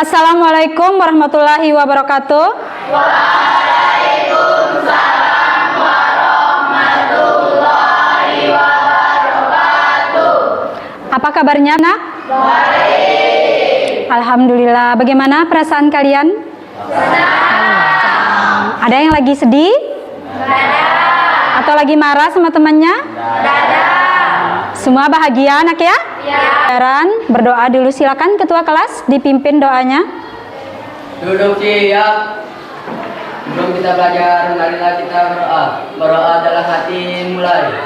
Assalamualaikum warahmatullahi wabarakatuh. Waalaikumsalam warahmatullahi wabarakatuh. Apa kabarnya, Nak? Baik. Alhamdulillah. Bagaimana perasaan kalian? Senang. Ada yang lagi sedih? Ada. Atau lagi marah sama temannya? Ada. Semua bahagia, Nak ya? Ya. Berdoa dulu, silakan ketua kelas dipimpin doanya. Duduk siap. Sebelum kita belajar, marilah kita berdoa. Berdoa adalah hati, mulai.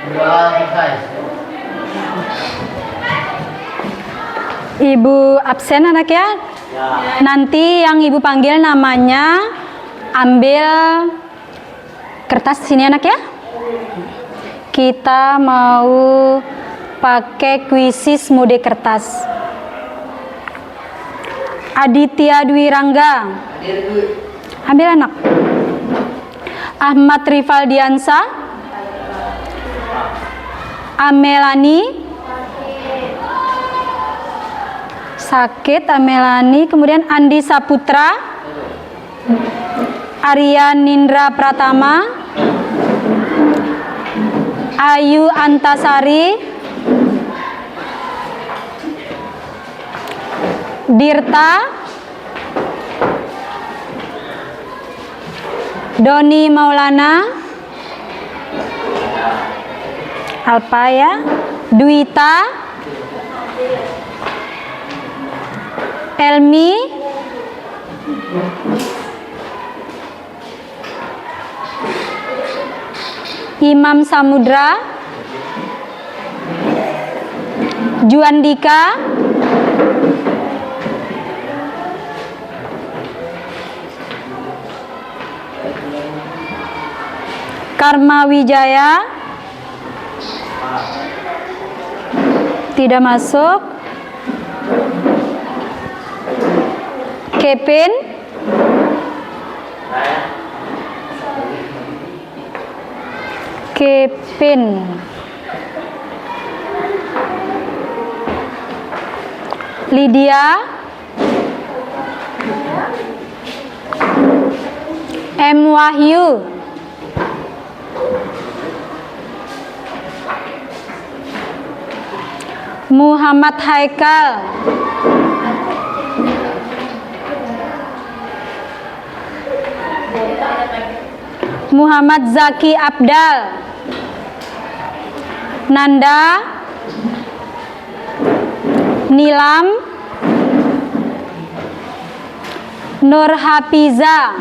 Berdoa selesai. Ibu absen, anak ya? Nanti yang ibu panggil namanya, ambil kertas sini, anak ya. Kita mau pakai kuisis mode kertas. Aditya Dwi Rangga, ambil anak. Ahmad Rifaldiansa, Amelani, sakit Amelani. Kemudian Andi Saputra, Aryan Nindra Pratama, Ayu Antasari, Dirta, Doni Maulana, Alpaya, Dwita, Elmi, Imam Samudra, Juandika, Karma Wijaya, tidak masuk. Kevin, Lydia, M. Wahyu, Muhammad Haikal, Muhammad Zaki Abdal, Nanda, Nilam, Nur Hafiza,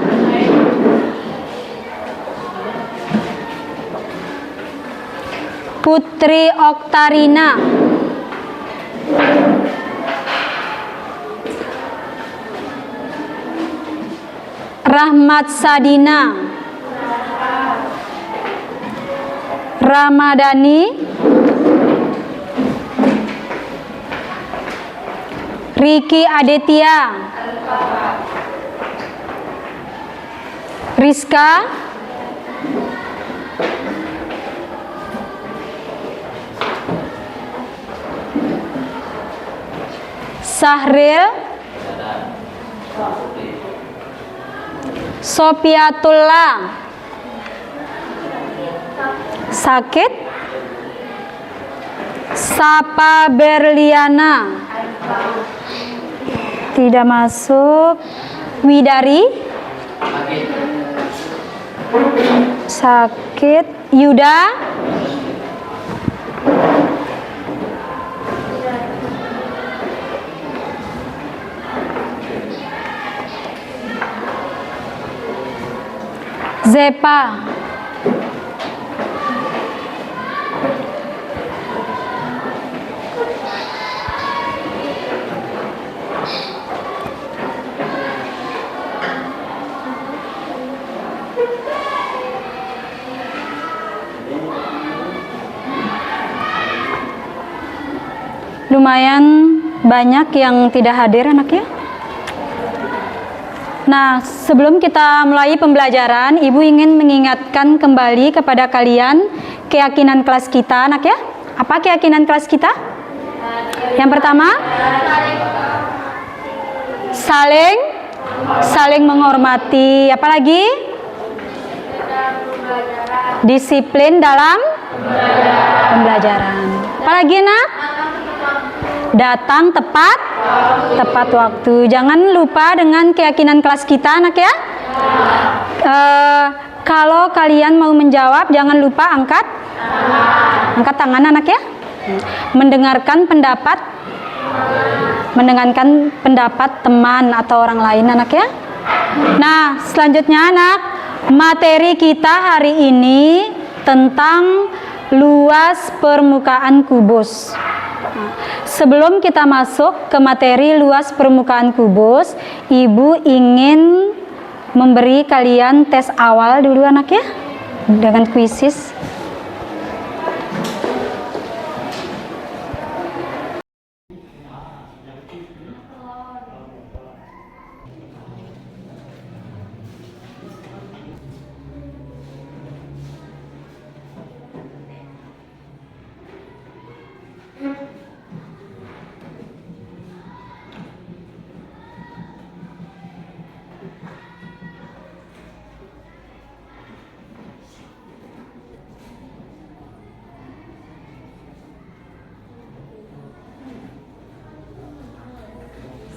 Putri Oktarina, Rahmat Sadina, Ramadhani, Riki Aditya, Rizka, Sahril, Sofiatullah, sakit, Sapa Berliana, tidak masuk. Widari, sakit. Yuda, Zepa, lumayan banyak yang tidak hadir, anak ya. Nah, sebelum kita mulai pembelajaran, Ibu ingin mengingatkan kembali kepada kalian keyakinan kelas kita, anak ya. Apa keyakinan kelas kita? Yang pertama, saling menghormati. Apalagi? Disiplin dalam pembelajaran. Apalagi, nak? Datang tepat waktu. Jangan lupa dengan keyakinan kelas kita, anak ya. Kalau kalian mau menjawab, jangan lupa angkat tangan, anak ya. Mendengarkan pendapat teman atau orang lain, anak ya. Nah, selanjutnya, anak, materi kita hari ini tentang luas permukaan kubus. Sebelum kita masuk ke materi luas permukaan kubus, Ibu ingin memberi kalian tes awal dulu, anak ya, dengan kuisis.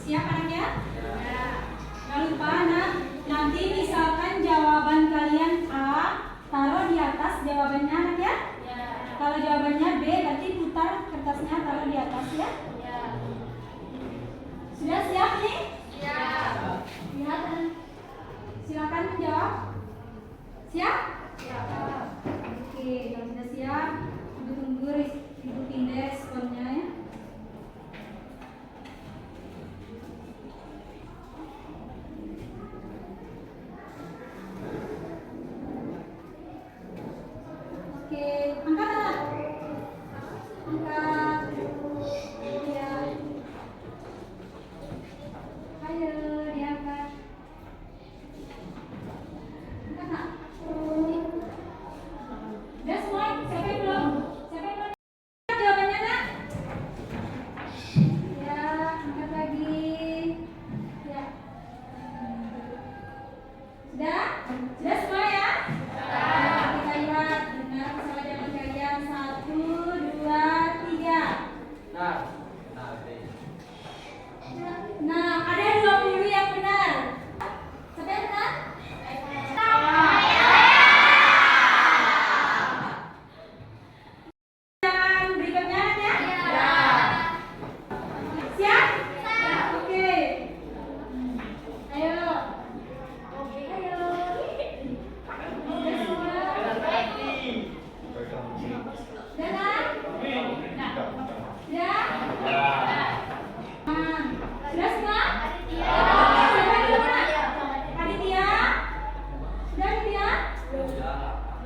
Siap, anak ya? Jangan lupa, anak, nanti misalkan jawaban kalian A, taruh di atas jawabannya, anak ya? Kalau jawabannya B, berarti putar kertasnya, taruh di atas ya? Sudah siap nih? Lihat, silakan menjawab. Siap? Oke, kalau sudah siap, Ibu tunggu Ibu pindah responnya ya. Oke, angkat, anak. Angkat. Ya. Ayo, diangkat. Angkat, nak. Udah semua? Siapa yang belum? Jawabannya, nak? Ya, angkat lagi. Ya. Sudah? Sudah semua ya? Kita lihat, dengar bersama jawaban kalian. 1, 2, 3. Nah, ada 20 yang benar. Siapa yang benar? Yang berikutnya ya? Siap? Oke. Ayo. Ayo. Udah semua? Udah kan? Ya? Sudah semua? Siapa yang belum benar? Aditya? Sudah, Aditya?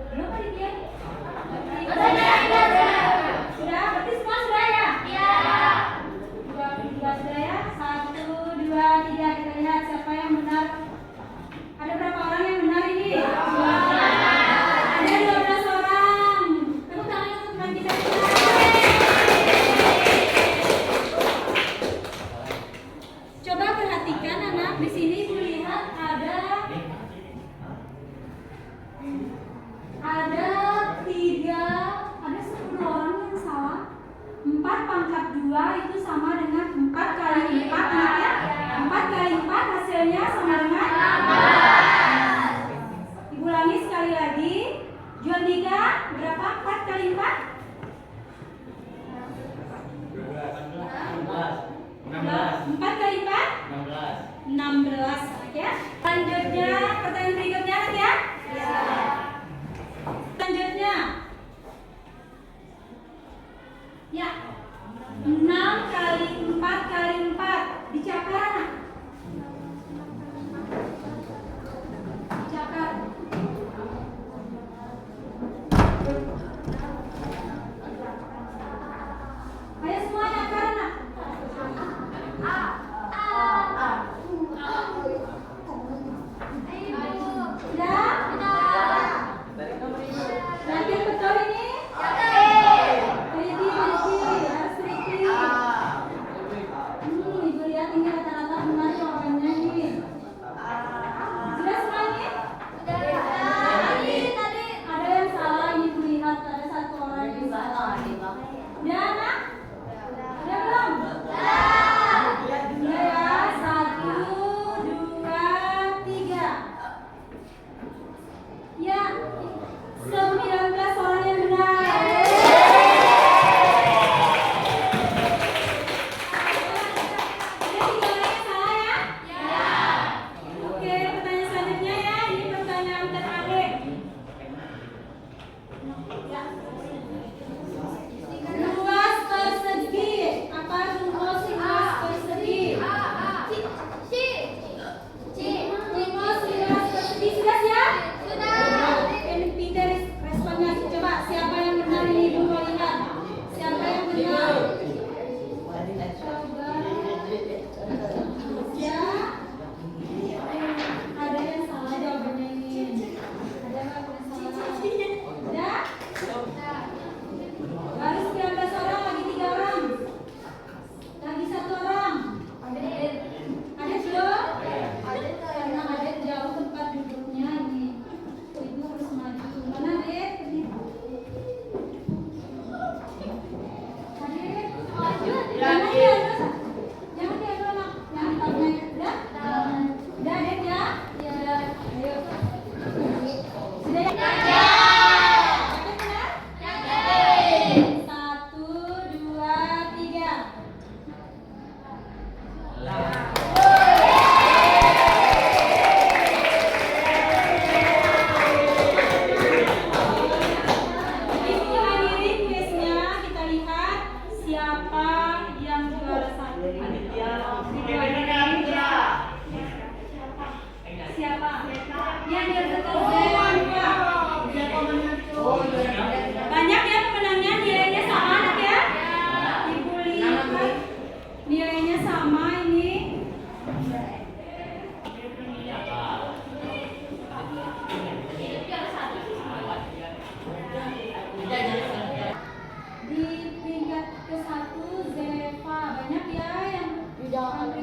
Belum, Aditya? Sudah, berarti semua sudah ya? Dua sudah ya? 1, 2, 3. Kita lihat siapa yang benar. Ada berapa orang yang benar ini? Ada 12 orang. Tepuk tangan untuk teman kita. Coba perhatikan, anak, di sini Ibu lihat ada 10 orang yang salah. 4 pangkat 2 itu sama dengan 4 kali 4, anak ya? 4 kali 4 hasilnya sama dengan 4. Ibu ulangi sekali lagi. Jual 3 berapa? 4 kali 4? 4 kali 4? 16.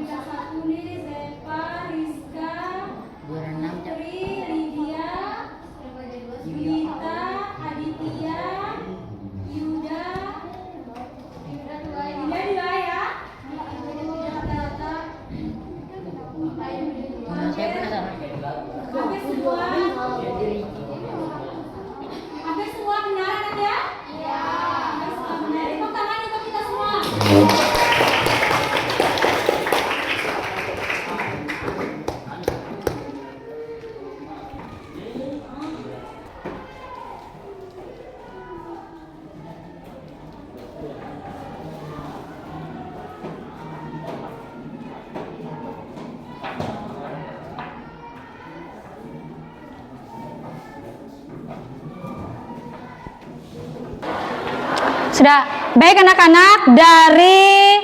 Yang satu nih Zepa, Rizka, Putri, Lydia, Yuita, Aditya, Yuda. Yuda dua ya. Rata-rata. Hampir semua. Hampir semua benar anak ya? Iya. Hampir semua benar. Tepuk tangan untuk kita semua. Sudah, baik anak-anak, dari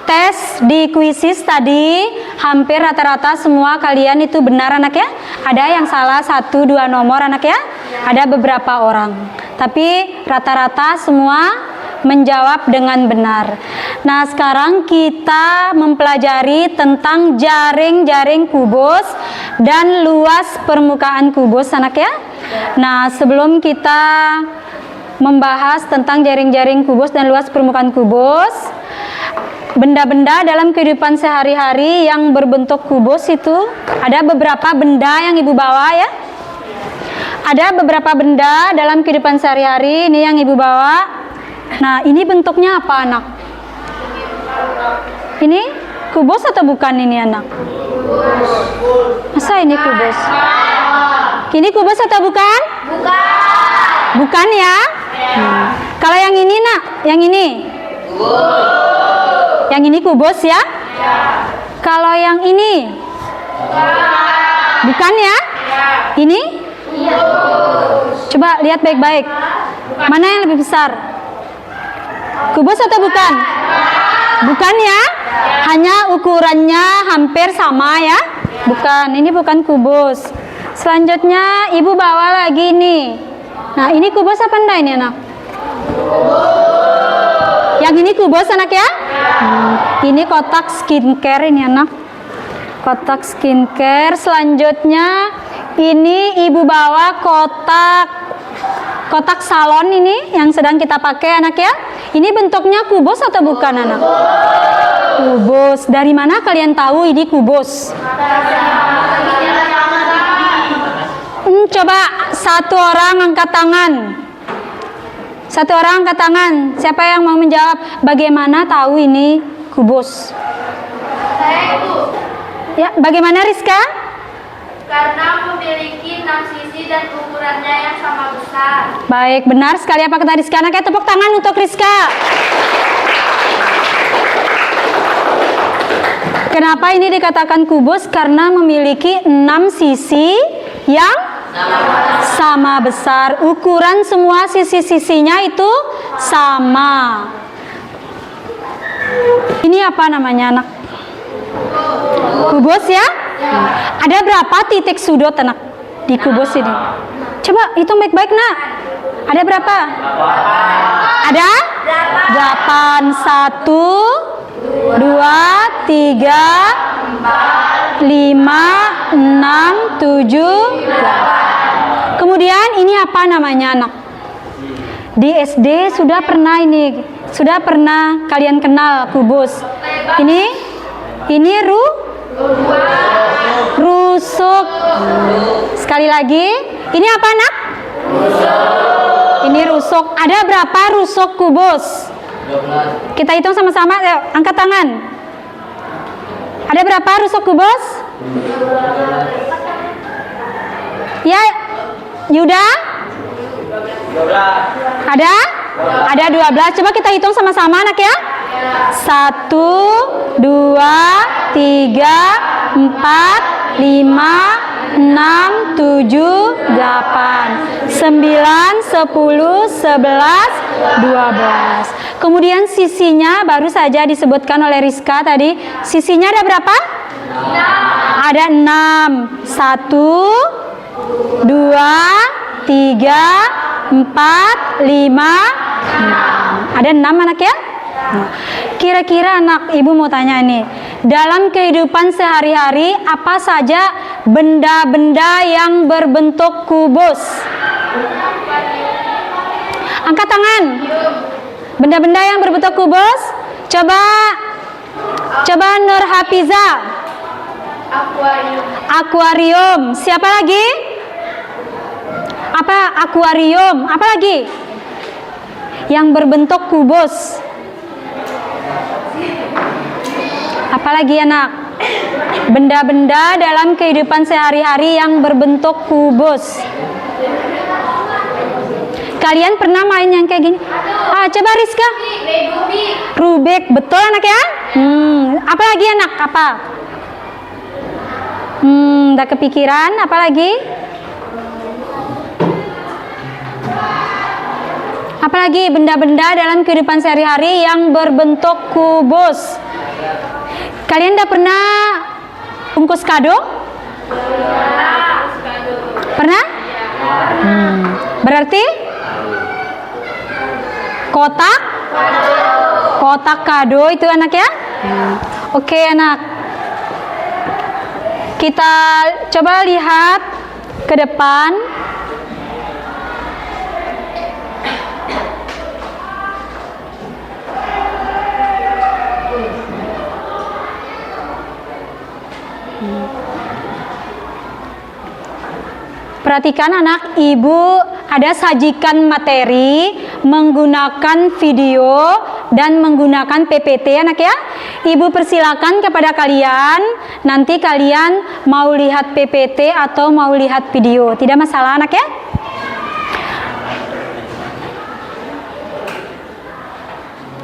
tes di kuisis tadi hampir rata-rata semua kalian itu benar anak ya. Ada yang salah 1-2 nomor anak ya. Ada beberapa orang, tapi rata-rata semua menjawab dengan benar. Nah, sekarang kita mempelajari tentang jaring-jaring kubus dan luas permukaan kubus anak ya. Nah, sebelum kita membahas tentang jaring-jaring kubus dan luas permukaan kubus, benda-benda dalam kehidupan sehari-hari yang berbentuk kubus itu ada beberapa benda yang ibu bawa ya. Ada beberapa benda dalam kehidupan sehari-hari ini yang ibu bawa. Nah, ini bentuknya apa anak? Ini kubus atau bukan ini anak? Masa ini kubus? Ini kubus atau bukan? Bukan ya? Kalau yang ini nak, yang ini? Yang ini kubus ya? Kalau yang ini? Bukan ya? Ini? Coba lihat baik-baik. Mana yang lebih besar? Kubus atau bukan? Bukan ya? Hanya ukurannya hampir sama ya? Bukan, ini bukan kubus. Selanjutnya ibu bawa lagi nih. Nah, ini kubus apa enggak ini anak? Yang ini kubus anak ya? Ini kotak skincare ini anak. Kotak skincare. Selanjutnya ini ibu bawa kotak salon ini yang sedang kita pakai anak ya. Ini bentuknya kubus atau bukan anak? Kubus. Dari mana kalian tahu ini kubus? Coba satu orang angkat tangan. Satu orang angkat tangan. Siapa yang mau menjawab? Bagaimana tahu ini kubus? Saya Ibu. Ya, bagaimana Rizka? Karena memiliki 6 sisi dan ukurannya yang sama besar. Baik, benar sekali apa kata Rizka. Anak, tepuk tangan untuk Rizka. Kenapa ini dikatakan kubus? Karena memiliki 6 sisi yang sama besar. Ukuran semua sisi-sisinya itu sama. Ini apa namanya anak? Kubus ya? Ada berapa titik sudut anak di kubus ini? Coba hitung baik-baik nak. Ada berapa? Ada? 8. 1, 2, 3, 4, 5, 6, 7, 8. Kemudian ini apa namanya anak? Di SD sudah pernah kalian kenal kubus. Ini rusuk. Sekali lagi, ini apa anak? Ini rusuk. Ada berapa rusuk kubus? 12. Kita hitung sama-sama, ayo, angkat tangan. Ada berapa rusuk kubus? 12. Ya, Yuda? 12. Ada? Ada 12. Coba kita hitung sama-sama anak ya. 1, 2, 3, 4, 5, 6, 7, 8, 9, 10, 11, 12. Kemudian sisinya baru saja disebutkan oleh Rizka tadi. Sisinya ada berapa? 6. Ada 6. 1, 2, 3, 4, 5, 6. Ada 6 anak ya? Kira-kira anak, ibu mau tanya nih, dalam kehidupan sehari-hari apa saja benda-benda yang berbentuk kubus? Angkat tangan. Benda-benda yang berbentuk kubus. Coba Nur Hafiza. Akuarium. Akuarium. Siapa lagi? Apa akuarium? Apa lagi? Yang berbentuk kubus. Apalagi anak? Benda-benda dalam kehidupan sehari-hari yang berbentuk kubus. Kalian pernah main yang kayak gini? Coba Rizka. Rubik, betul anak ya? Apalagi anak? Apa? Udah kepikiran? Apalagi? Apalagi benda-benda dalam kehidupan sehari-hari yang berbentuk kubus? Kalian udah pernah bungkus kado? Pernah? Berarti kotak kado itu anak ya? Oke anak, kita coba lihat ke depan. Perhatikan anak, ibu ada sajikan materi menggunakan video dan menggunakan PPT anak ya. Ibu persilakan kepada kalian, nanti kalian mau lihat PPT atau mau lihat video, tidak masalah anak ya.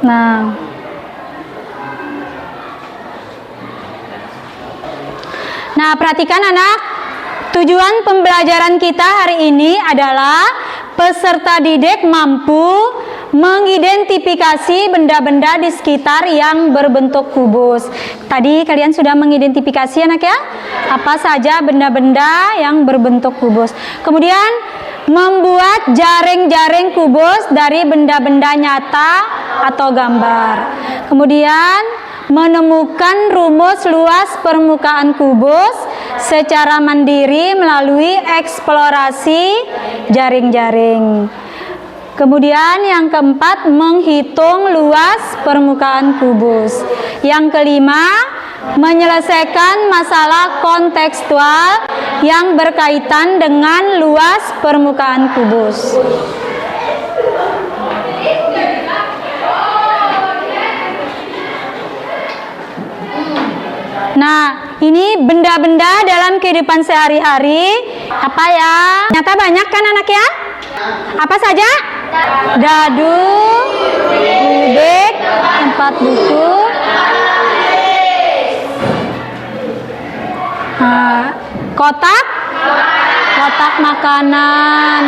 Nah, perhatikan anak, tujuan pembelajaran kita hari ini adalah peserta didik mampu mengidentifikasi benda-benda di sekitar yang berbentuk kubus. Tadi kalian sudah mengidentifikasi anak ya, apa saja benda-benda yang berbentuk kubus. Kemudian membuat jaring-jaring kubus dari benda-benda nyata atau gambar. Kemudian menemukan rumus luas permukaan kubus secara mandiri melalui eksplorasi jaring-jaring. Kemudian yang keempat, menghitung luas permukaan kubus. Yang kelima, menyelesaikan masalah kontekstual yang berkaitan dengan luas permukaan kubus. Nah, ini benda-benda dalam kehidupan sehari-hari. Apa ya? Ternyata banyak kan anak ya? Apa saja? Dadu, rubik, tempat buku, kotak makanan,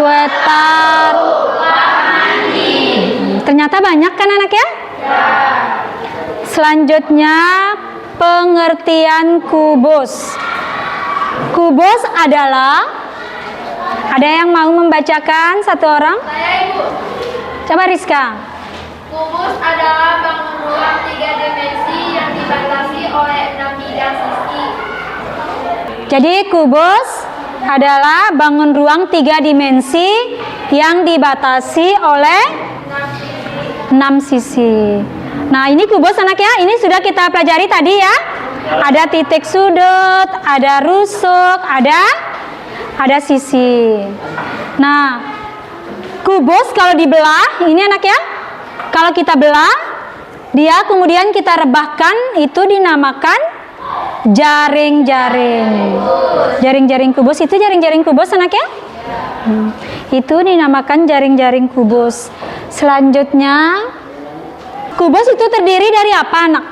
kue tart. Ternyata banyak kan anak ya? Selanjutnya, pengertian kubus. Kubus adalah, ada yang mau membacakan satu orang? Saya Ibu. Coba Rizka. Kubus adalah bangun ruang 3 dimensi yang dibatasi oleh 6 bidang sisi. Jadi kubus adalah bangun ruang 3 dimensi yang dibatasi oleh 6 sisi. Nah, ini kubus anak ya, ini sudah kita pelajari tadi ya. Ada titik sudut, ada rusuk, ada sisi. Nah, kubus kalau dibelah, ini anak ya, kalau kita belah, dia kemudian kita rebahkan, itu dinamakan jaring-jaring. Jaring-jaring kubus, itu jaring-jaring kubus anak ya? Itu dinamakan jaring-jaring kubus. Selanjutnya, kubus itu terdiri dari apa anak?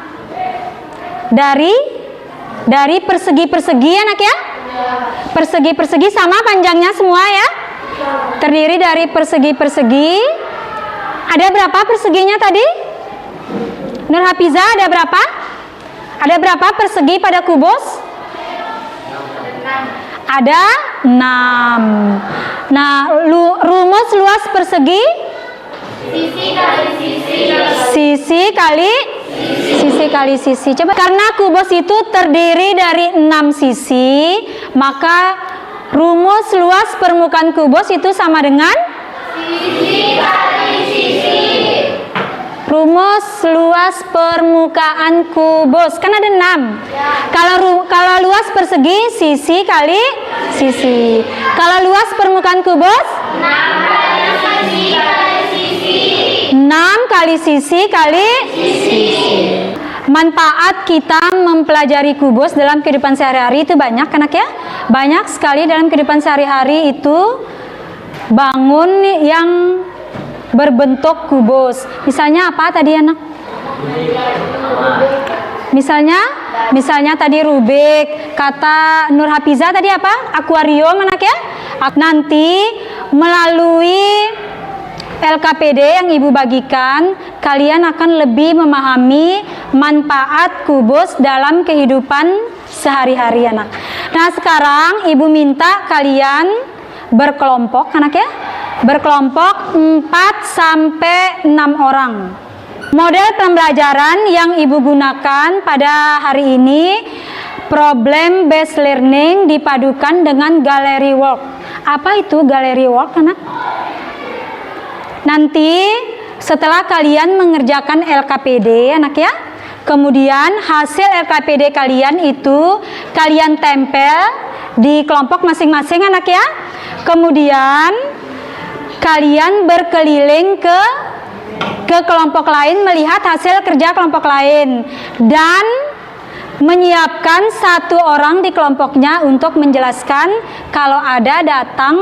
Dari persegi-persegi anak ya? Persegi-persegi sama panjangnya semua ya? Terdiri dari persegi-persegi. Ada berapa perseginya tadi? Nur Hafiza, ada berapa? Ada berapa persegi pada kubus? Ada 6. Nah, rumus luas persegi? Sisi kali sisi. Sisi kali Sisi kali sisi. Coba, karena kubus itu terdiri dari 6 sisi, maka rumus luas permukaan kubus itu sama dengan Sisi kali sisi. rumus luas permukaan kubus. Kan ada 6. Kalau luas persegi, sisi kali sisi. Kalau luas permukaan kubus, 6 kali sisi kali sisi. Manfaat kita mempelajari kubus dalam kehidupan sehari-hari itu banyak, anak ya. Banyak sekali dalam kehidupan sehari-hari itu bangun yang berbentuk kubus. Misalnya apa tadi anak? Misalnya tadi Rubik, kata Nur Hafiza tadi apa? Akuarium anak ya. Nanti melalui LKPD yang ibu bagikan, kalian akan lebih memahami manfaat kubus dalam kehidupan sehari-hari anak. Nah sekarang ibu minta kalian berkelompok anak ya. Berkelompok 4 sampai 6 orang. Model pembelajaran yang ibu gunakan pada hari ini problem based learning dipadukan dengan gallery work. Apa itu gallery work anak? Nanti setelah kalian mengerjakan LKPD anak ya, kemudian hasil LKPD kalian itu kalian tempel di kelompok masing-masing anak ya. Kemudian kalian berkeliling ke kelompok lain melihat hasil kerja kelompok lain dan menyiapkan 1 orang di kelompoknya untuk menjelaskan kalau ada datang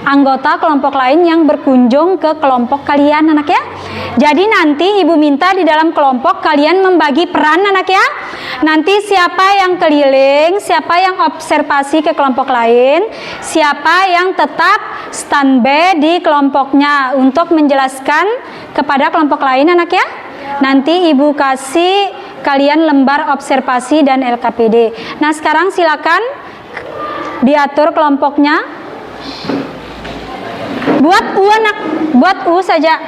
anggota kelompok lain yang berkunjung ke kelompok kalian anak ya. Jadi nanti ibu minta di dalam kelompok kalian membagi peran anak ya. Nanti siapa yang keliling, siapa yang observasi ke kelompok lain, siapa yang tetap standby di kelompoknya untuk menjelaskan kepada kelompok lain anak ya. Nanti ibu kasih kalian lembar observasi dan LKPD. Nah sekarang silakan diatur kelompoknya. Buat U anak, buat U saja.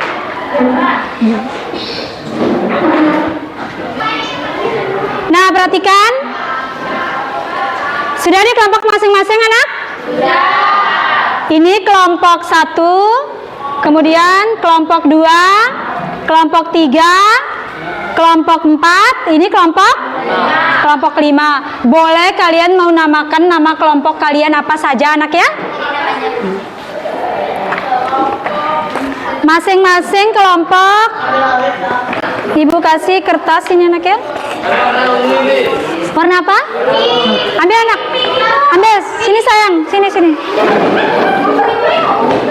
Nah perhatikan, sudah di kelompok masing-masing anak? Sudah. Ini kelompok 1, kemudian kelompok 2, kelompok 3, kelompok 4, ini kelompok 5. Boleh kalian mau namakan nama kelompok kalian apa saja anak ya? Masing-masing kelompok ibu kasih kertas ini anak ya. Warna apa? Ambil anak, ambil, sini sayang, sini.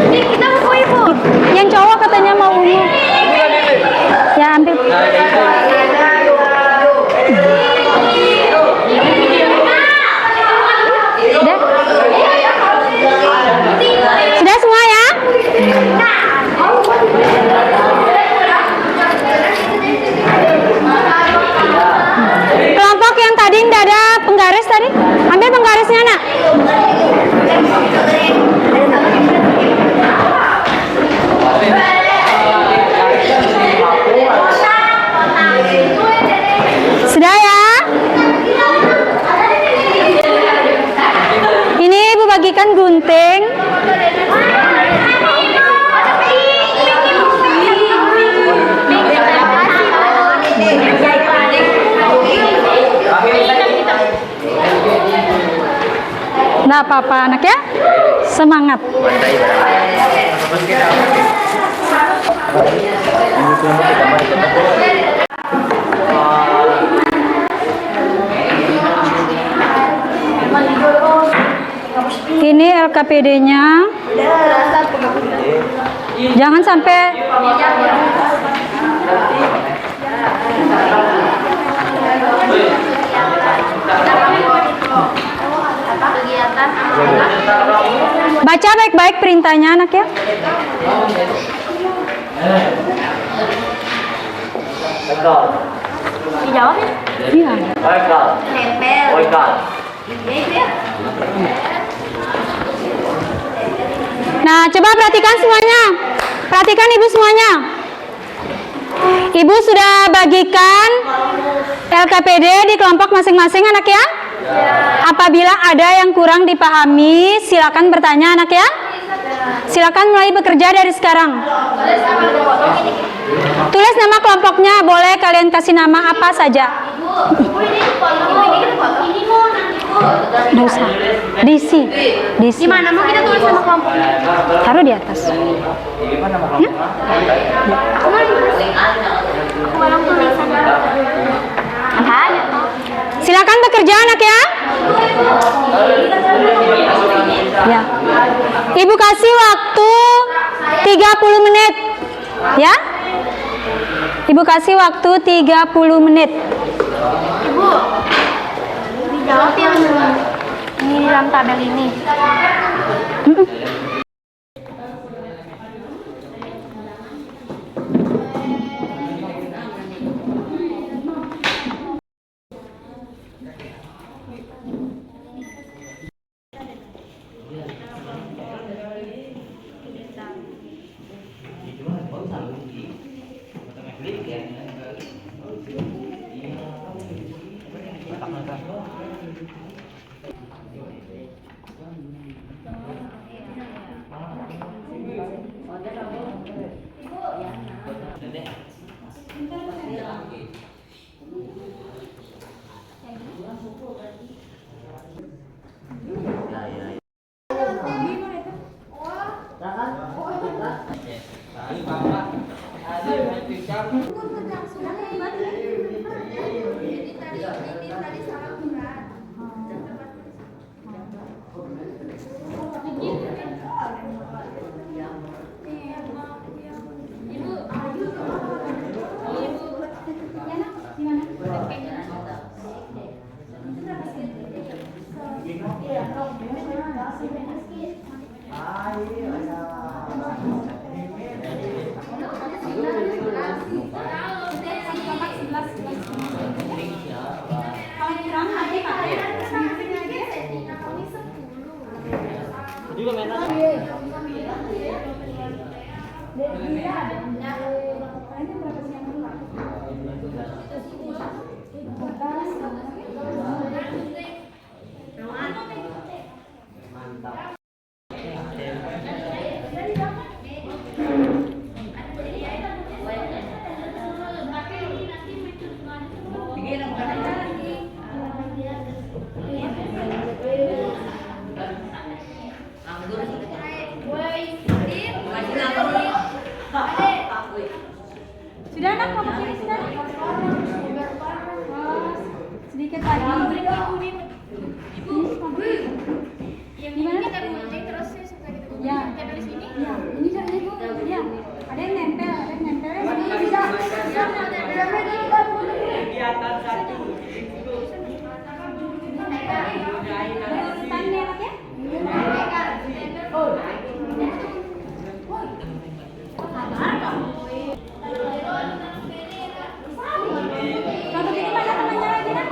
Kita mau ibu. Yang cowok katanya mau ungu. Ya ambil. Sudah semua ya? Kelompok yang tadi tidak ada penggaris tadi, ambil penggarisnya nak. Sudah ya? Ini ibu bagikan gunting. Nggak apa-apa anak ya, semangat. Ini LKPD-nya. Jangan sampai baca baik-baik perintahnya anak ya. Dijawab ya? Iya. Nempel. Nah, coba perhatikan semuanya. Perhatikan ibu semuanya. Ibu sudah bagikan LKPD di kelompok masing-masing anak ya? Apabila ada yang kurang dipahami, silakan bertanya anak ya. Silakan mulai bekerja dari sekarang. Tulis nama kelompoknya, boleh kalian kasih nama apa saja. Nggak usah. Disi. Di mana mau kita tulis nama kelompoknya? Taruh di atas. Ya? Ulang tulisan. Silakan bekerja anak ya. Ya. Ibu kasih waktu 30 menit. Ya. Ibu kasih waktu 30 menit. Ibu, dijawab yang ini di dalam tabel ini. Sudah anak mau kiri sudah? Sedikit lagi. Gimana? Kita gunting terus setelah kita gunting. Ya. Kita dari sini. Ya, ini caranya Bu. Ya. Ada yang nempel, ada yang nempel. Sini bisa. Kegiatan satu. Urutan nih anak ya? Kalau begini banyak temannya lagi nak?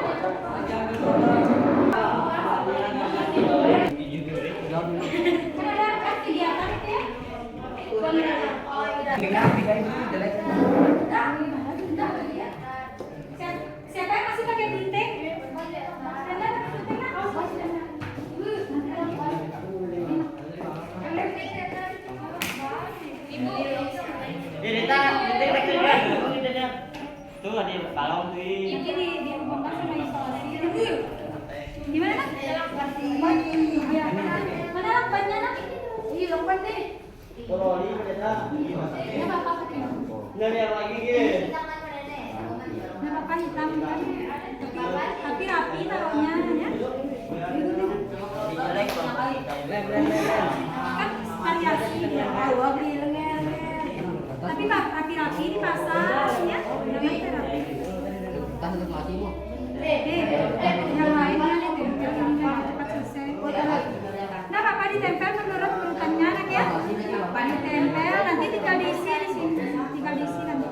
Ada kegiatan itu ya? Siapa yang masih pakai gunting? Ada gunting nak? Tuh ada balon tuh. Ini dihubungkan sama isolasi. Gimana nak? Ya. Mana lakbannya nak? Iya, lompat deh. Toroli ada. Ya bapak pakai. Nyari yang lagi gitu. Nah bapak hitam kan? Tapi rapi taruhnya ya. Kan variasi ya. Tapi rapi-rapi dipasang ya. Namanya rapi. Yang lainnya ditempel ini cepat selesai. Nah bapak ditempel menurut urutannya anak ya. Bapak ditempel nanti tinggal diisi di sini. Tinggal diisi nanti.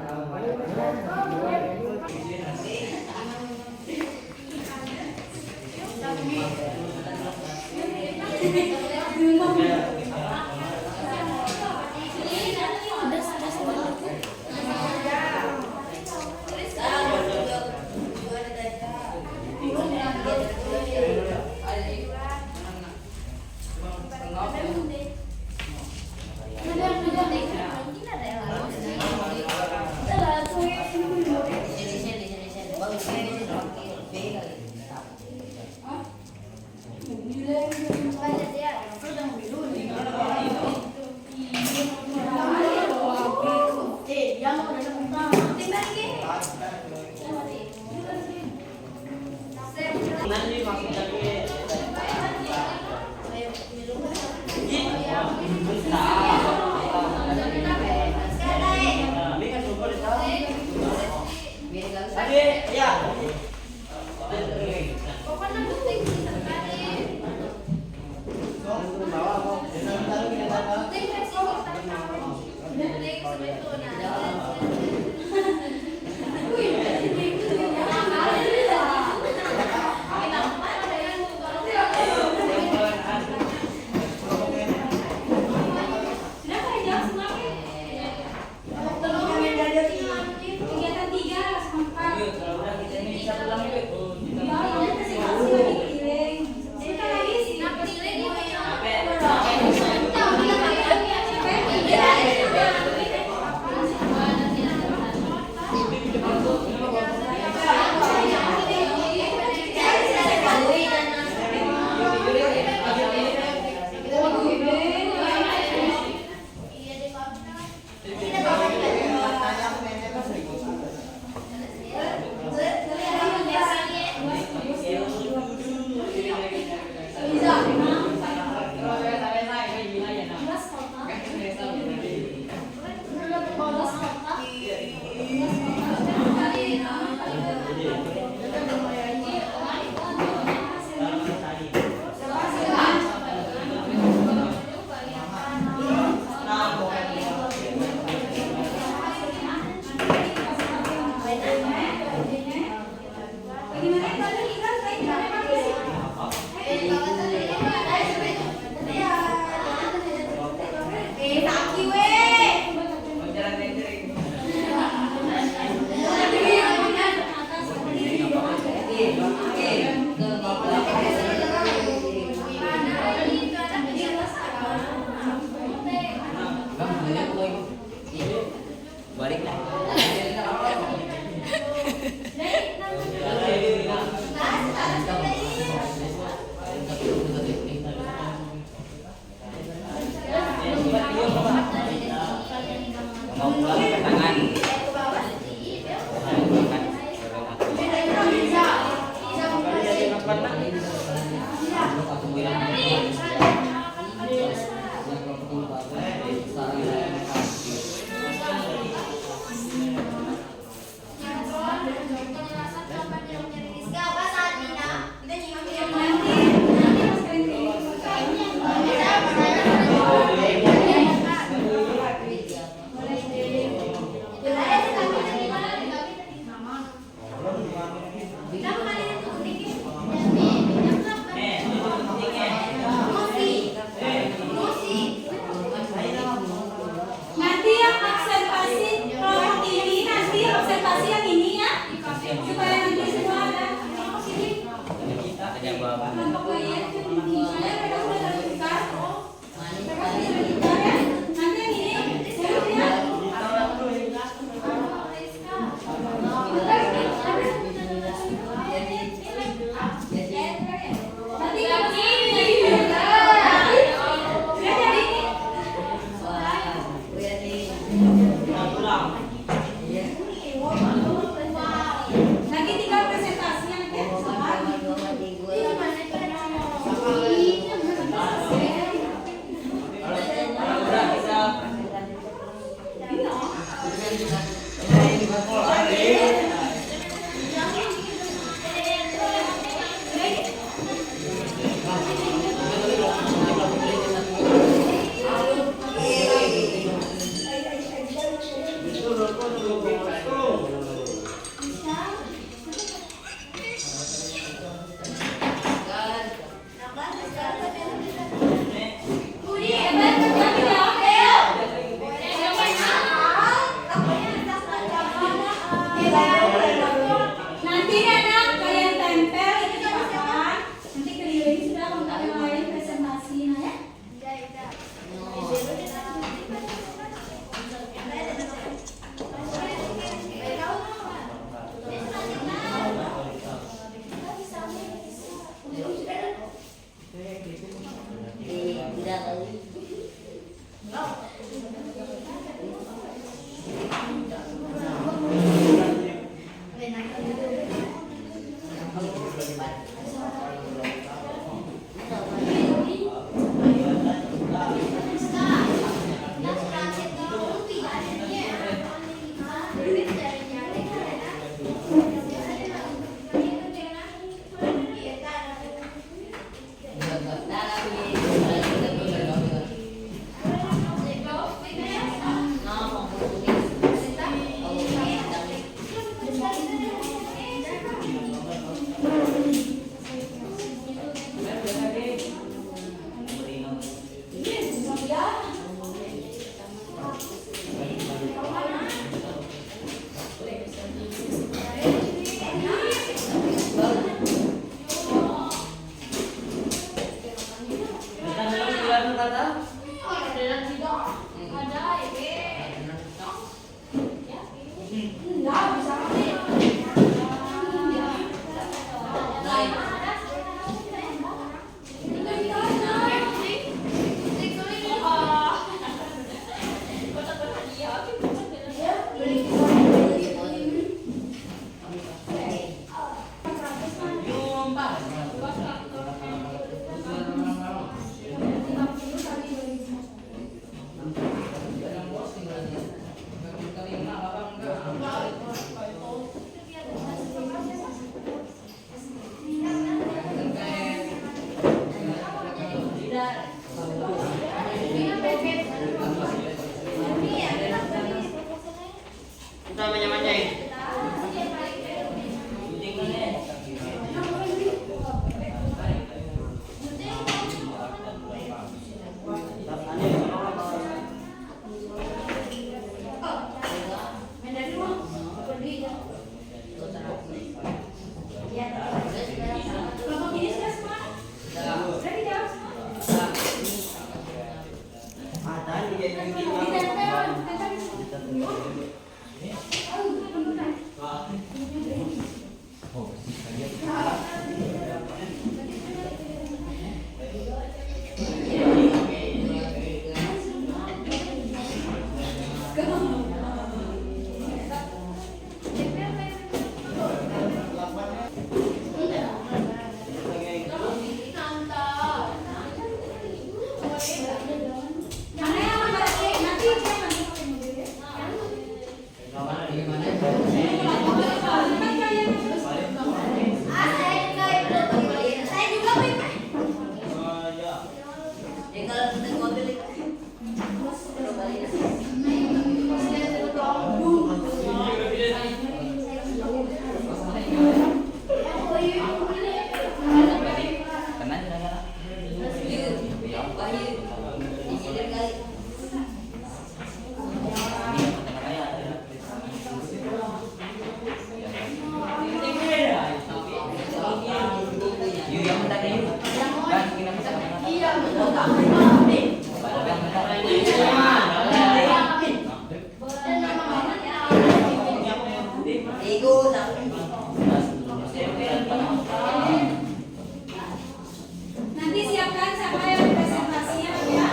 Nanti siapkan siapa yang presentasinya ya.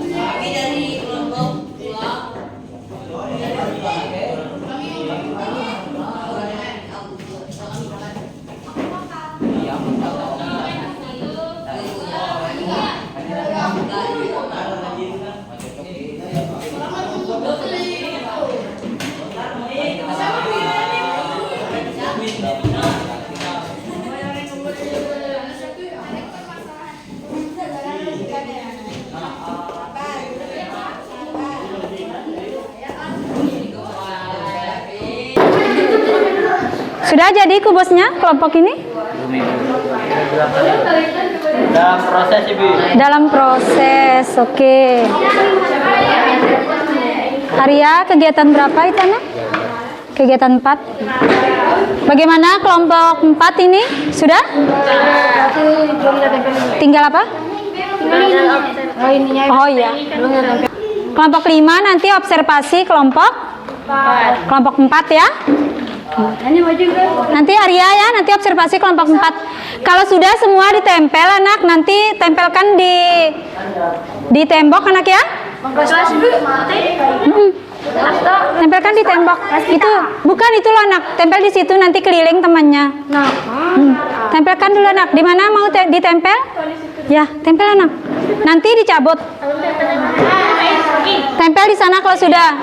Kami dari kelompok 2. Sudah jadi kubusnya kelompok ini? Dalam proses, Ibu. Dalam proses, oke. Arya, kegiatan berapa itu, Anak? Kegiatan 4. Bagaimana kelompok 4 ini? Sudah? Tinggal apa? Oh iya. Kelompok 5 nanti observasi kelompok 4 ya. Nanti Arya ya, nanti observasi kelompok 4. Kalau sudah semua ditempel anak, nanti tempelkan di tembok anak ya. Tempelkan di tembok. Itu bukan itu loh anak, tempel di situ nanti keliling temannya. Tempelkan dulu anak. Di mana mau ditempel? Ya, tempel anak. Nanti dicabut. Tempel di sana kalau sudah.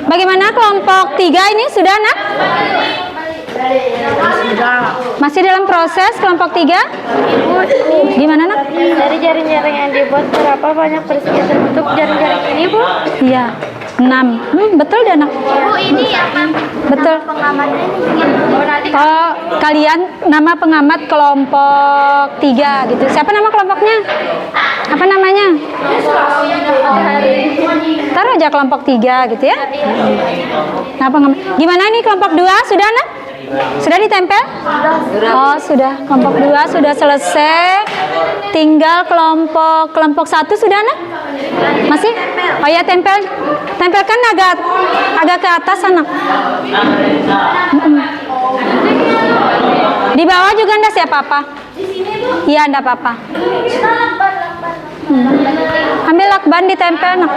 Bagaimana kelompok 3 ini sudah anak? Masih dalam proses kelompok 3? Gimana nak? Dari jaring-jaring yang dibuat berapa banyak persegi terbentuk jaring-jaring ini, Bu? Iya, 6. Betul deh anak. Bu, ini apa? Betul. Pengamatnya ini. Oh, nanti Oh, kalian nama pengamat kelompok 3 gitu. Siapa nama kelompoknya? Apa namanya? Taruh aja kelompok 3 gitu ya. Nah, pengamat. Gimana nih kelompok 2 sudah nak? Sudah ditempel? Oh, sudah. Kelompok 2 sudah selesai. Tinggal kelompok 1 sudah nak? Masih? Oh ya, tempelkan agak ke atas anak. Di bawah juga enggak siapa apa? Iya, enggak apa-apa. Ambil lakban ditempel nak.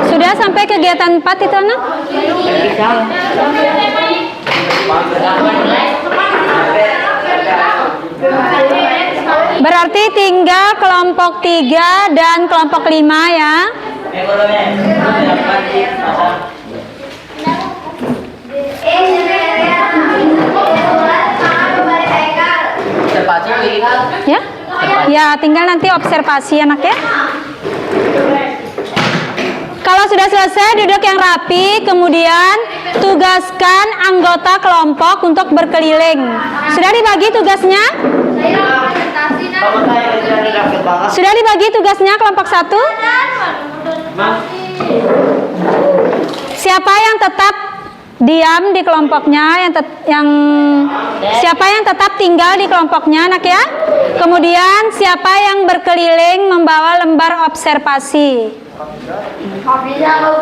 Sudah sampai kegiatan 4 itu anak? Berarti tinggal kelompok 3 dan kelompok 5 ya. Ya? Ya, tinggal nanti observasi anak ya. Kalau sudah selesai duduk yang rapi, kemudian tugaskan anggota kelompok untuk berkeliling. Sudah dibagi tugasnya? Sudah dibagi tugasnya kelompok 1? Siapa yang tetap diam di kelompoknya, siapa yang tetap tinggal di kelompoknya anak ya? Kemudian siapa yang berkeliling membawa lembar observasi?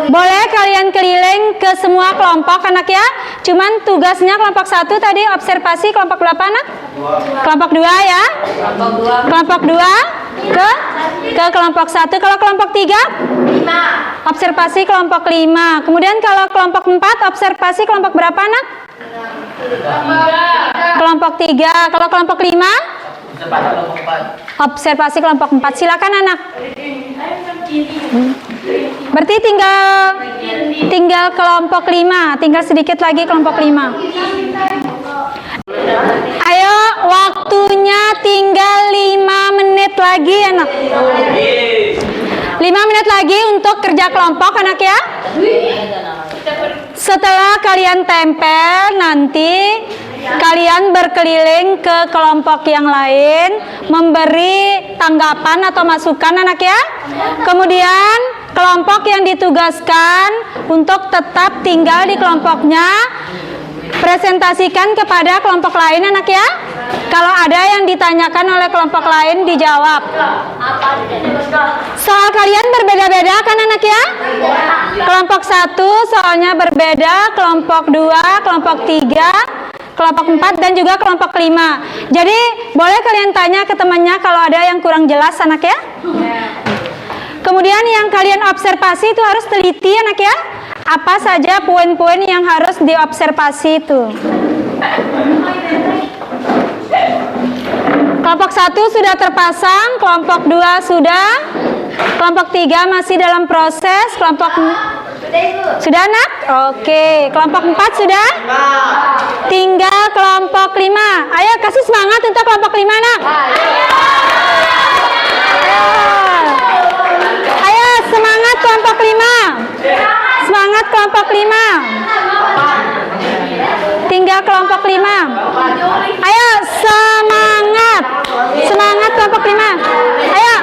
Boleh kalian keliling ke semua kelompok anak ya. Cuman tugasnya kelompok 1 tadi observasi, kelompok berapa anak? Kelompok 2 ya. Kelompok 2 ke kelompok 1. Kalau kelompok 3? Observasi kelompok 5. Kemudian kalau kelompok 4 observasi kelompok berapa anak? Kelompok 3. Kalau kelompok 5? Observasi kelompok 4. Silakan anak. Berarti tinggal kelompok 5, tinggal sedikit lagi kelompok 5. Ayo, waktunya tinggal 5 menit lagi anak. 5 menit lagi untuk kerja kelompok anak ya. Setelah kalian tempel, nanti kalian berkeliling ke kelompok yang lain, memberi tanggapan atau masukan anak ya. Kemudian kelompok yang ditugaskan untuk tetap tinggal di kelompoknya, presentasikan kepada kelompok lain anak ya. Kalau ada yang ditanyakan oleh kelompok lain dijawab. Soal kalian berbeda-beda kan anak ya? Kelompok 1 soalnya berbeda, kelompok 2, kelompok 3, kelompok 4 dan juga kelompok 5. Jadi boleh kalian tanya ke temannya kalau ada yang kurang jelas anak ya. Kemudian yang kalian observasi itu harus teliti anak ya. Apa saja poin-poin yang harus diobservasi itu. Kelompok 1 sudah terpasang, kelompok 2 sudah, kelompok 3 masih dalam proses, kelompok sudah anak? Oke, kelompok 4 sudah? Tinggal kelompok 5. Ayo kasih semangat untuk kelompok 5 anak. Ayo semangat kelompok 5. Semangat kelompok 5. Tinggal kelompok 5. Ayo semangat. Semangat kelompok 5. Ayo.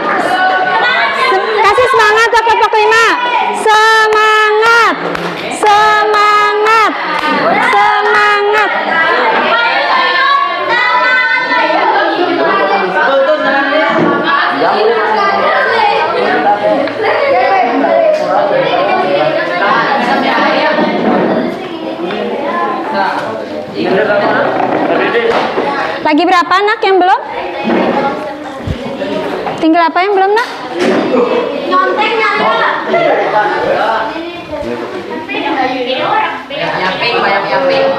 Kasih semangat ke kelompok 5. Semangat. Semangat. Semangat. Lagi berapa nak yang belum? Tinggal apa yang belum nak? Nyonteknya ada. Nyamping, banyak nyamping.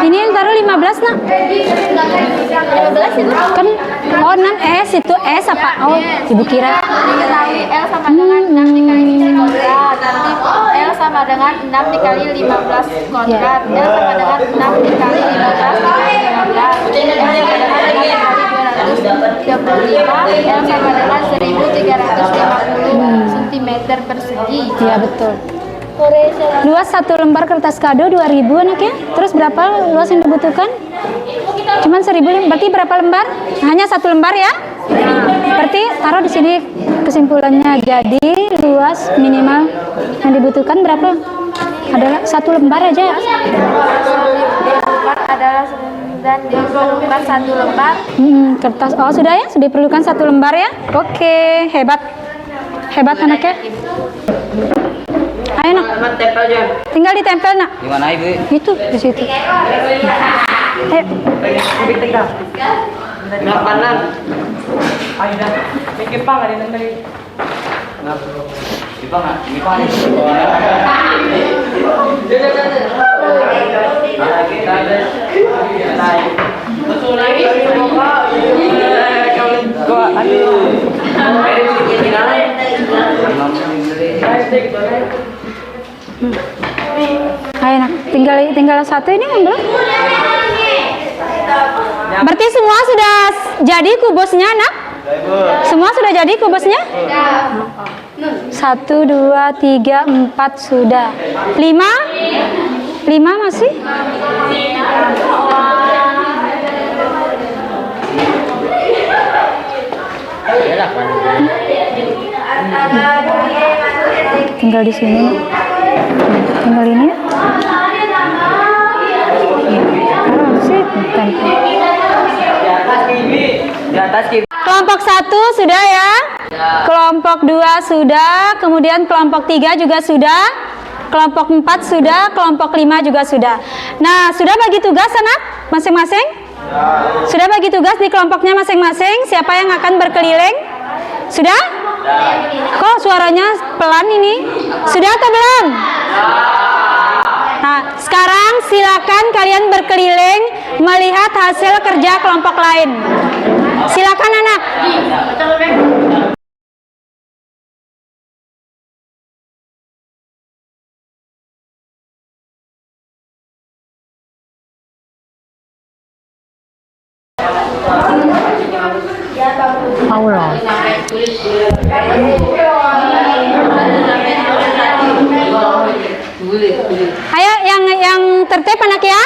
Ini yang taruh 15 nak. 15 itu Kan oh 6 S itu S apa? Oh, ibu kira. diketahui L sama dengan 6 dikali 7 kuadrat. Nanti L sama dengan 6 dikali 15 kuadrat. L sama dengan 6 dikali 15 dikali 15. L sama dengan 6 dikali 235. L sama dengan 1350 cm persegi. Iya betul. Luas satu lembar kertas kado 2000 anak ya. Terus berapa luas yang dibutuhkan? Cuman 1000, berarti berapa lembar? Hanya satu lembar ya? Berarti taruh di sini kesimpulannya. Jadi luas minimal yang dibutuhkan berapa? Adalah satu lembar aja. Lembar adalah dan diperlukan satu lembar. Kertas. Oh sudah ya? Sudah diperlukan satu lembar ya? Oke, hebat. Hebat anaknya. Ayo nak. Tempel aja. Tinggal ditempel nak. Di mana ibu? Itu di situ. Ayo. Nggak panas. Ayo nak, tinggal satu ini yang belum. Berarti semua sudah jadi kubusnya nak? Semua sudah jadi kubusnya? 1, 2, 3, 4 sudah. 5? 5 masih? Tinggal di sini nak. Tinggal ini ya. Sip, tempel. Di atas kibi. Kelompok 1 sudah ya. Kelompok 2 sudah. Kemudian kelompok 3 juga sudah. Kelompok 4 sudah. Kelompok 5 juga sudah. Nah, sudah bagi tugas anak masing-masing? Sudah bagi tugas di kelompoknya masing-masing. Siapa yang akan berkeliling? Sudah? Kok suaranya pelan ini? Sudah atau belum? Nah, sekarang silakan kalian berkeliling melihat hasil kerja kelompok lain. Silakan anak. Allah. Ayo yang tertib anak ya.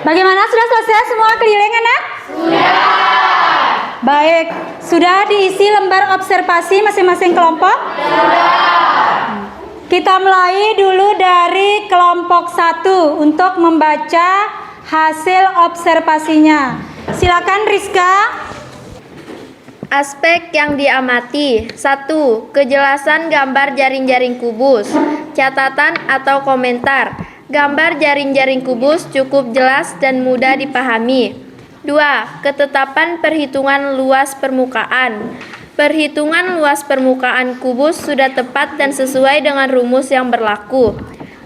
Bagaimana, sudah selesai semua keliling anak? Sudah. Baik, sudah diisi lembar observasi masing-masing kelompok? Sudah. Kita mulai dulu dari kelompok 1 untuk membaca hasil observasinya. Silakan Rizka. Aspek yang diamati. 1. Kejelasan gambar jaring-jaring kubus. Catatan atau komentar. Gambar jaring-jaring kubus cukup jelas dan mudah dipahami. 2. Ketetapan perhitungan luas permukaan. Perhitungan luas permukaan kubus sudah tepat dan sesuai dengan rumus yang berlaku.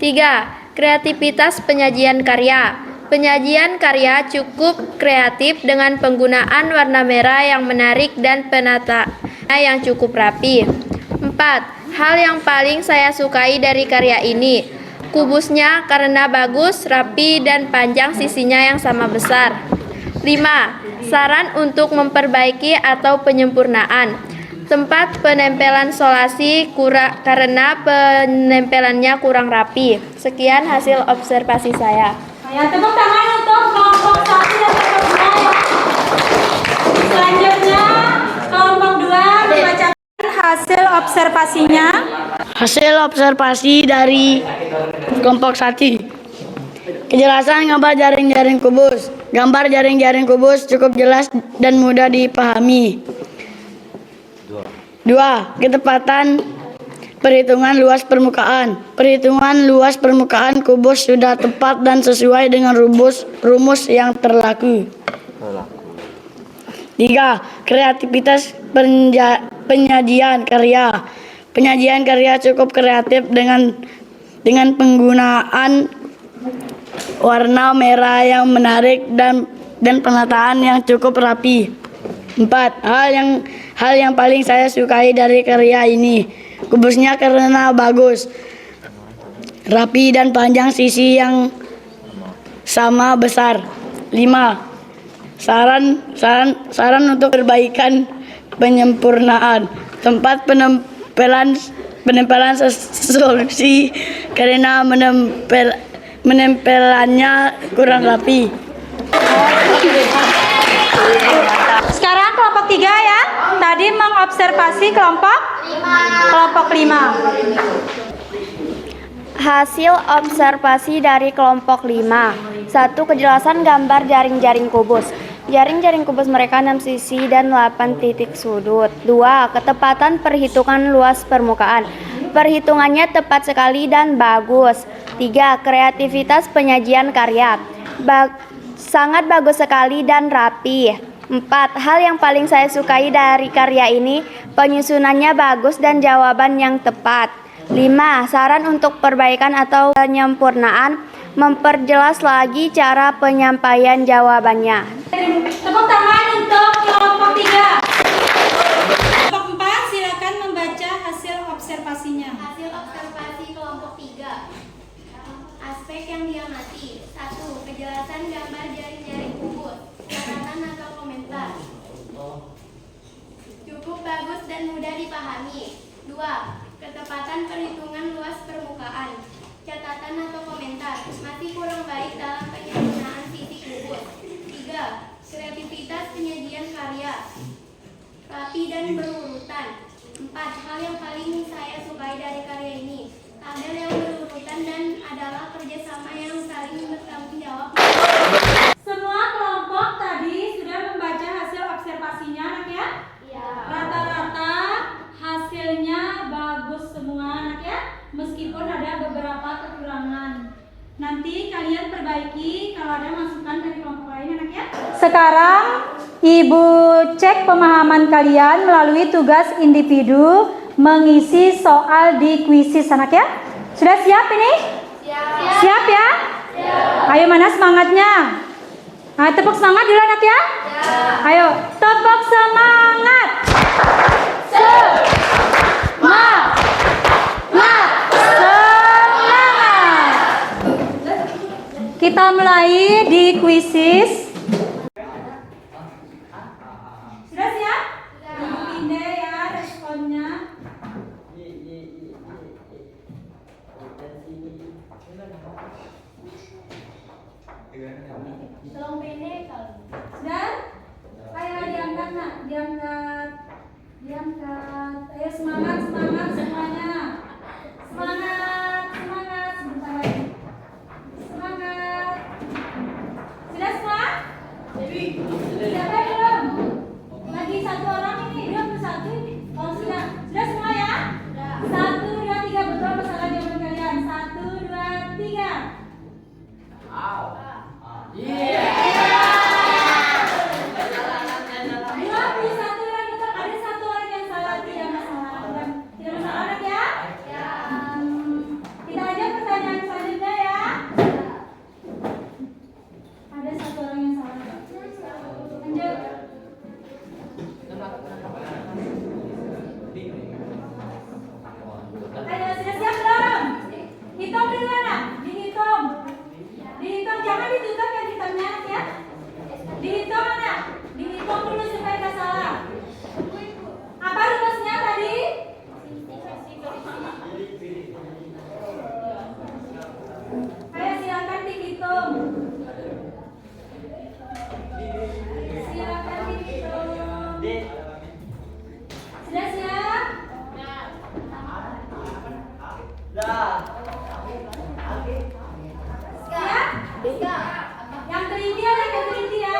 3. Kreativitas penyajian karya. Penyajian karya cukup kreatif dengan penggunaan warna merah yang menarik dan penataan yang cukup rapi. 4. Hal yang paling saya sukai dari karya ini, kubusnya karena bagus, rapi, dan panjang sisinya yang sama besar. 5. Saran untuk memperbaiki atau penyempurnaan. Tempat penempelan solasi karena penempelannya kurang rapi. Sekian hasil observasi saya. Ya, tepuk tangan untuk kelompok 1 dan kelompok 2 ya. Selanjutnya kelompok 2 membacakan hasil observasinya. Hasil observasi dari kelompok 1. Kejelasan gambar jaring-jaring kubus. Gambar jaring-jaring kubus cukup jelas dan mudah dipahami. 2. Ketepatan perhitungan luas permukaan. Perhitungan luas permukaan kubus sudah tepat dan sesuai dengan rumus yang berlaku. 3. Kreativitas penyajian karya. Penyajian karya cukup kreatif dengan penggunaan warna merah yang menarik dan penataan yang cukup rapi. 4. Hal yang paling saya sukai dari karya ini, kubusnya karena bagus, rapi, dan panjang sisi yang sama besar. 5. Saran untuk perbaikan penyempurnaan. Tempat penempelan solusi karena menempelannya kurang rapi. Sekarang kelompok 3 ya. Tadi mengobservasi kelompok 5. Hasil observasi dari kelompok 5. 1. Kejelasan gambar jaring-jaring kubus. Jaring-jaring kubus mereka 6 sisi dan 8 titik sudut. 2. Ketepatan perhitungan luas permukaan. Perhitungannya tepat sekali dan bagus. 3. Kreativitas penyajian karya. Sangat bagus sekali dan rapi. 4. Hal yang paling saya sukai dari karya ini, penyusunannya bagus dan jawaban yang tepat. 5. Saran untuk perbaikan atau penyempurnaan, memperjelas lagi cara penyampaian jawabannya. Tepuk tangan untuk kelompok 3. Kelompok 4 silakan membaca hasil observasinya. Hasil observasi kelompok 3. Aspek yang diamati. 1. Kejelasan gambar jaring-jaring kubus. Catatan atau komentar. Cukup bagus dan mudah dipahami. 2. Ketepatan perhitungan luas permukaan. Catatan atau komentar. Masih kurang baik dalam penyempurnaan sisi kubus. 3. Kreativitas penyajian karya. Rapi dan berurutan. 4. Hal yang paling saya sukai dari karya ini, tabel yang berurutan dan adalah kerjasama yang saling bertanggung jawab. Semua kelompok tadi sudah membaca hasil observasinya, anak ya? Iya. Rata-rata hasilnya bagus semua, anak ya? Meskipun ada beberapa kekurangan. Nanti kalian perbaiki kalau ada masukan dari kelompok lain, anak ya? Sekarang Ibu cek pemahaman kalian melalui tugas individu mengisi soal di kuisis, anak ya? Sudah siap ini? Siap. Siap ya? Siap. Ayo, mana semangatnya? Ayo tepuk semangat dulu, anak ya? Siap. Ayo tepuk semangat. Semangat. Kita mulai di kuisis. Sudah siap? Ibu Inde ya responnya. Diangkat. Ayo semangat, semangat semuanya. Semangat, semangat. Sebentar lagi. Semangat. Sudah semua? Siapa yang belum? Lagi satu orang ini, belum satu ini. Oh sudah, sudah semua ya? 1, 2, 3 betul masalah jawaban kalian. 1, 2, 3. Ayo, sudah siap belum? Hitung dulu anak, dihitung. Dihitung, jangan ditutup yang hitamnya ya. Dihitung anak, dihitung dulu supaya nggak salah. Apa rumusnya tadi? Ayo silakan dihitung. Silakan dihitung. Sudah siap? Siap? Yang teliti ada yang teliti ya.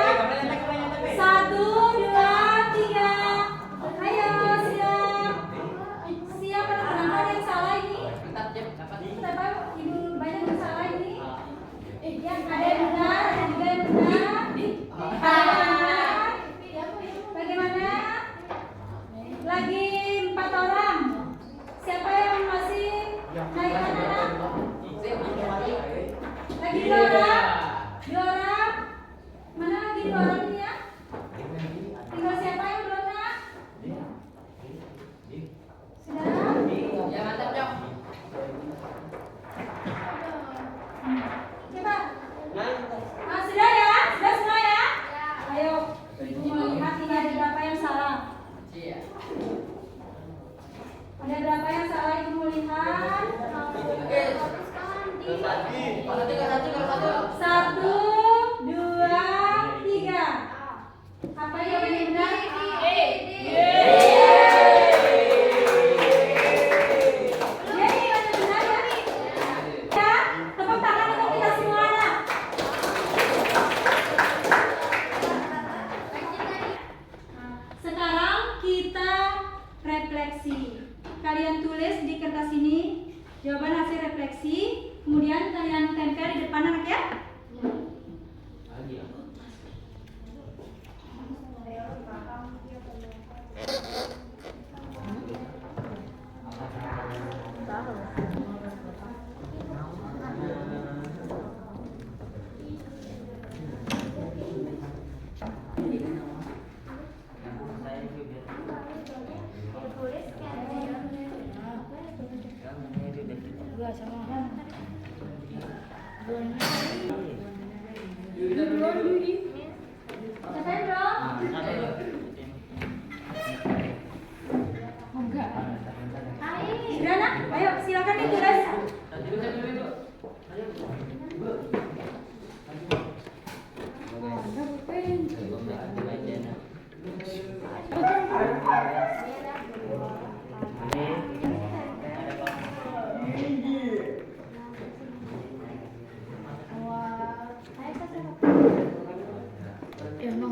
1, 2, 3. Ayo siap. Siap kenapa ada yang salah ini? Kenapa ibu banyak yang salah ini? Yang ada yang benar, ada juga yang benar. Bagaimana? Lagi 4 orang. Siapa yang masih naik anak? Lagi 2 orang? 2 orang? Mana lagi 2 orang ini ya? Tinggal siapa yang belum nak? Sudah? Ya mantap dong. Coba. Sudah ya? Sudah semua ya? Ayo, ibu mau lihat ini ada berapa yang salah. Ada berapa yang salah ibu mau lihat? 1, 2, 3. Apa yang benar? Ya, tepuk tangan untuk kita semua anak. Sekarang kita refleksi. Kalian tulis di kertas ini jawaban hasil refleksi, kemudian kalian tempel di depan anak ya. Selesai belum? Sudah nak? Ayo silakan ditulis.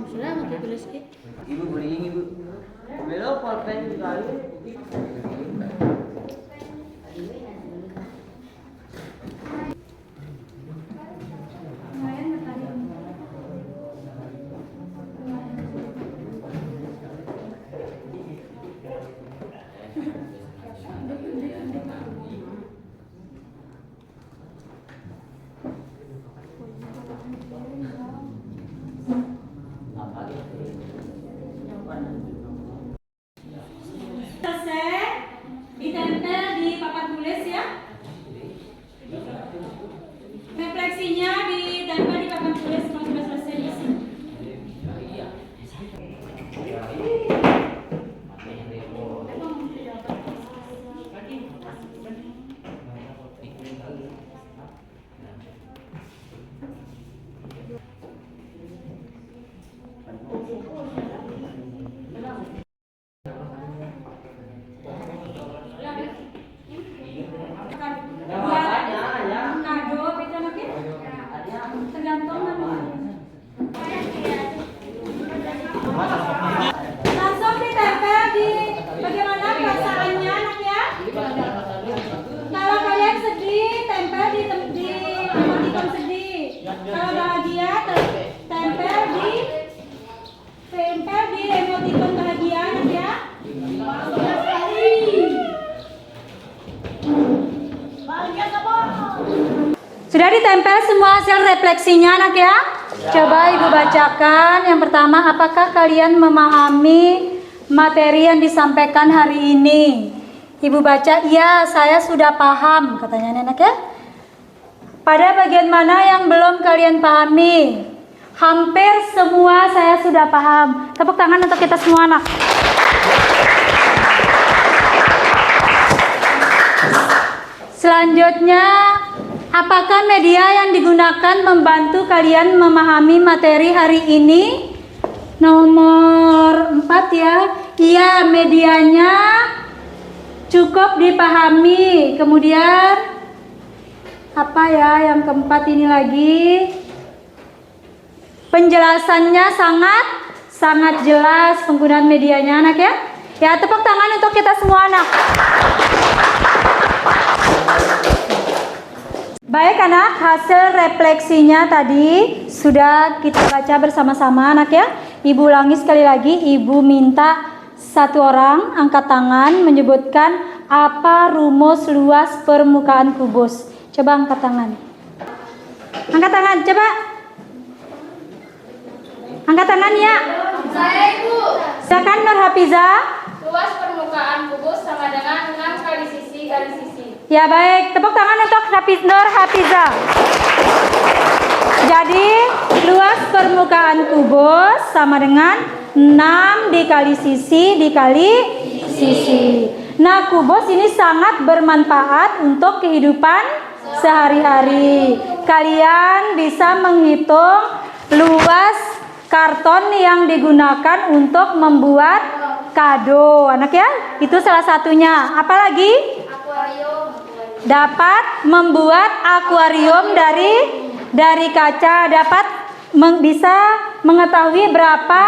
Sudah nggak tulis sih? Ibu beliin ibu. Belok pulpen sekali. Selesai. tempel semua hasil refleksinya anak ya. Coba ibu bacakan. Yang pertama, apakah kalian memahami materi yang disampaikan hari ini? Ibu baca, iya saya sudah paham, katanya anak ya. Pada bagian mana yang belum kalian pahami? Hampir semua saya sudah paham. Tepuk tangan untuk kita semua anak. Selanjutnya, apakah media yang digunakan membantu kalian memahami materi hari ini? Nomor 4 ya. Iya, medianya cukup dipahami. Kemudian apa ya yang keempat ini lagi? Penjelasannya sangat jelas penggunaan medianya anak ya. Ya, tepuk tangan untuk kita semua anak. Baik anak, hasil refleksinya tadi sudah kita baca bersama-sama anak ya. Ibu ulangi sekali lagi, ibu minta satu orang angkat tangan menyebutkan apa rumus luas permukaan kubus. Coba angkat tangan. Angkat tangan, coba. Angkat tangan ya. Saya Ibu. Silakan Nur Hafiza. Luas permukaan kubus sama dengan 6 kali sisi kali sisi. Ya baik, tepuk tangan untuk Nur Hafiza. Jadi luas permukaan kubus sama dengan 6 dikali sisi dikali sisi. Nah, kubus ini sangat bermanfaat untuk kehidupan sehari-hari. Kalian bisa menghitung luas karton yang digunakan untuk membuat kado, anak ya. Itu salah satunya. Apalagi? Akuarium. Dapat membuat akuarium dari kaca. Dapat bisa mengetahui berapa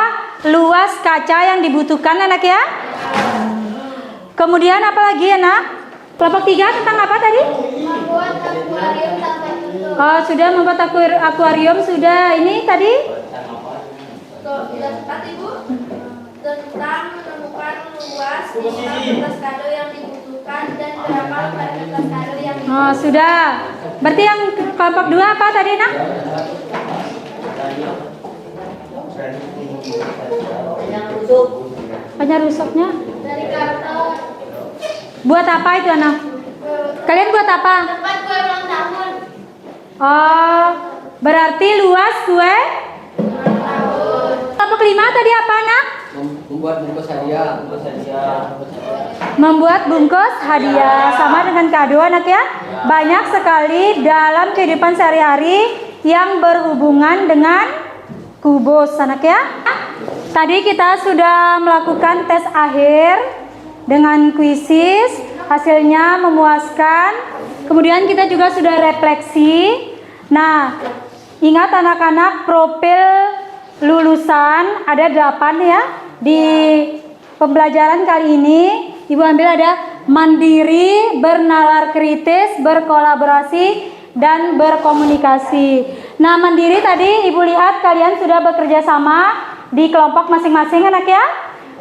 luas kaca yang dibutuhkan, anak ya. Kemudian apalagi anak? Kelompok 3 tentang apa tadi? Membuat akuarium tanpa bentuk. Oh, sudah membuat akuarium sudah. Ini tadi? Tidak tepat Ibu. Tentang menemukan luas kertas kado yang dibutuhkan dan berapa lembar kertas kado yang dibutuhkan. Oh, sudah. Berarti yang kelompok 2 apa tadi, Nak? Banyak rusuknya. Dari karton. Buat apa itu, anak? Kalian buat apa? Tempat kue ulang tahun. Oh, berarti luas kue? Kelompok 5 tadi apa, Nak? Membuat bungkus hadiah. Membuat bungkus hadiah sama dengan kado, anak ya. Banyak sekali dalam kehidupan sehari-hari yang berhubungan dengan kubus, anak ya. Tadi kita sudah melakukan tes akhir dengan kuisis, hasilnya memuaskan. Kemudian kita juga sudah refleksi. Nah, ingat anak-anak, profil lulusan ada 8 ya. Di pembelajaran kali ini Ibu ambil ada mandiri, bernalar kritis, berkolaborasi, dan berkomunikasi. Nah, mandiri tadi Ibu lihat kalian sudah bekerja sama di kelompok masing-masing, anak ya.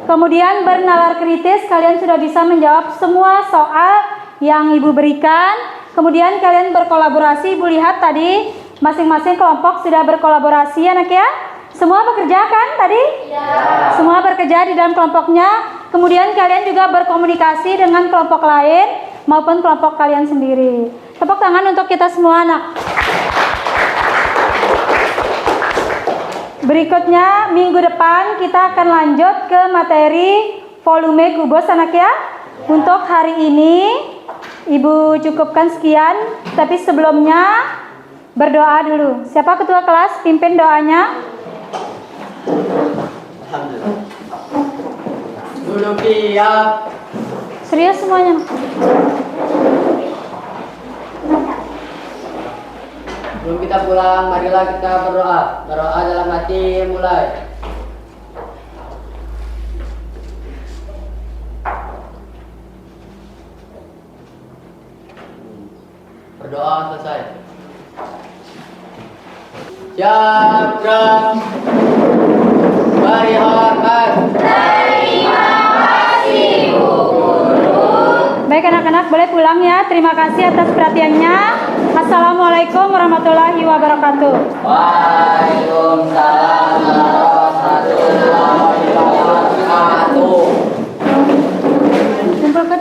Kemudian bernalar kritis, kalian sudah bisa menjawab semua soal yang Ibu berikan. Kemudian kalian berkolaborasi, Ibu lihat tadi masing-masing kelompok sudah berkolaborasi, anak ya. Semua bekerja kan tadi? Ya. Semua bekerja di dalam kelompoknya. Kemudian kalian juga berkomunikasi dengan kelompok lain maupun kelompok kalian sendiri. Tepuk tangan untuk kita semua, anak. Berikutnya minggu depan kita akan lanjut ke materi volume kubus, anak ya. Untuk hari ini Ibu cukupkan sekian, tapi sebelumnya berdoa dulu. Siapa ketua kelas? Pimpin doanya. Duduk siap. Serius semuanya. Sebelum kita pulang, marilah kita berdoa. Berdoa dalam hati, mulai. Berdoa selesai. Siap, gerak. Beri hormat. Baik anak-anak, boleh pulang ya. Terima kasih atas perhatiannya. Assalamualaikum warahmatullahi wabarakatuh. Waalaikumsalam warahmatullahi wabarakatuh. Kumpulkan.